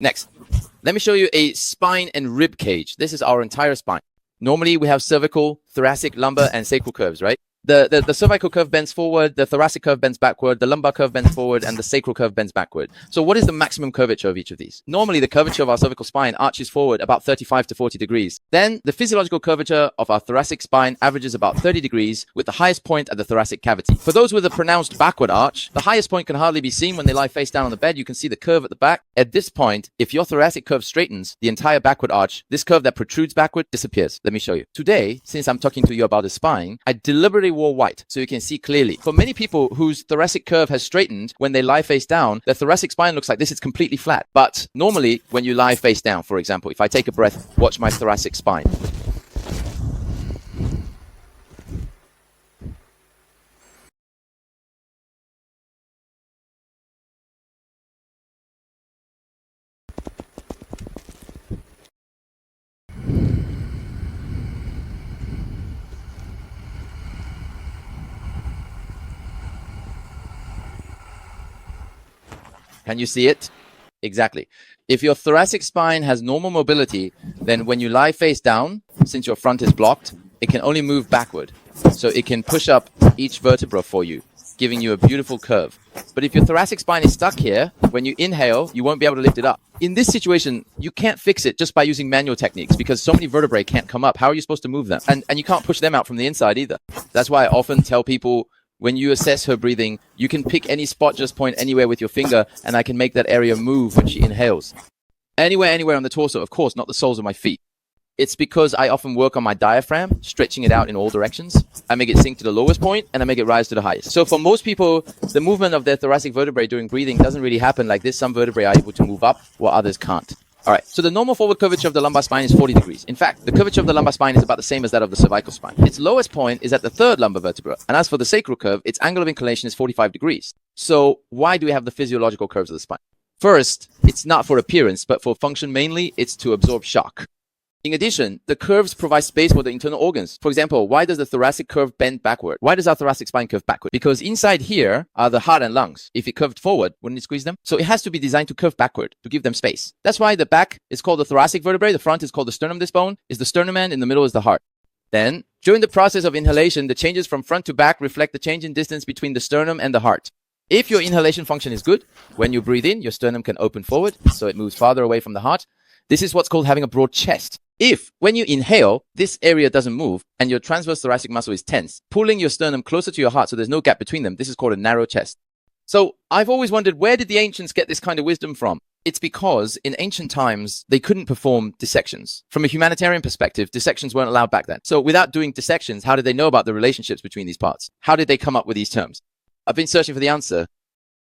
Next, let me show you a spine and rib cage. This is our entire spine. Normally, we have cervical, thoracic, lumbar, and sacral curves, right? The cervical curve bends forward, the thoracic curve bends backward, the lumbar curve bends forward, and the sacral curve bends backward. So what is the maximum curvature of each of these? Normally, the curvature of our cervical spine arches forward about 35 to 40 degrees. Then, the physiological curvature of our thoracic spine averages about 30 degrees, with the highest point at the thoracic cavity. For those with a pronounced backward arch, the highest point can hardly be seen when they lie face down on the bed. You can see the curve at the back. At this point, if your thoracic curve straightens, the entire backward arch, this curve that protrudes backward, disappears. Let me show you. Today, since I'm talking to you about the spine, I deliberately wore white so you can see clearly. For many people whose thoracic curve has straightened when they lie face down, their thoracic spine looks like this. It's completely flat. But normally, when you lie face down, for example, if I take a breath, watch my thoracic spine. Can you see it? Exactly. If your thoracic spine has normal mobility, then when you lie face down, since your front is blocked, it can only move backward. So it can push up each vertebra for you, giving you a beautiful curve. But if your thoracic spine is stuck here, when you inhale, you won't be able to lift it up. In this situation, you can't fix it just by using manual techniques because so many vertebrae can't come up. How are you supposed to move them? And you can't push them out from the inside either. That's why I often tell people, when you assess her breathing, you can pick any spot, just point anywhere with your finger, and I can make that area move when she inhales. Anywhere on the torso, of course, not the soles of my feet. It's because I often work on my diaphragm, stretching it out in all directions. I make it sink to the lowest point, and I make it rise to the highest. So for most people, the movement of their thoracic vertebrae during breathing doesn't really happen like this. Some vertebrae are able to move up, while others can't. All right, so the normal forward curvature of the lumbar spine is 40 degrees. In fact, the curvature of the lumbar spine is about the same as that of the cervical spine. Its lowest point is at the third lumbar vertebra. And as for the sacral curve, its angle of inclination is 45 degrees. So why do we have the physiological curves of the spine? First, it's not for appearance, but for function mainly, it's to absorb shock. In addition, the curves provide space for the internal organs. For example, why does the thoracic curve bend backward? Why does our thoracic spine curve backward? Because inside here are the heart and lungs. If it curved forward, wouldn't it squeeze them? So it has to be designed to curve backward, to give them space. That's why the back is called the thoracic vertebrae, the front is called the sternum. This bone is the sternum, and in the middle is the heart. Then, during the process of inhalation, the changes from front to back reflect the change in distance between the sternum and the heart. If your inhalation function is good, when you breathe in, your sternum can open forward, so it moves farther away from the heart. This is what's called having a broad chest. If, when you inhale, this area doesn't move and your transverse thoracic muscle is tense, pulling your sternum closer to your heart so there's no gap between them, this is called a narrow chest. So I've always wondered, where did the ancients get this kind of wisdom from? It's because in ancient times, they couldn't perform dissections. From a humanitarian perspective, dissections weren't allowed back then. So without doing dissections, how did they know about the relationships between these parts? How did they come up with these terms? I've been searching for the answer,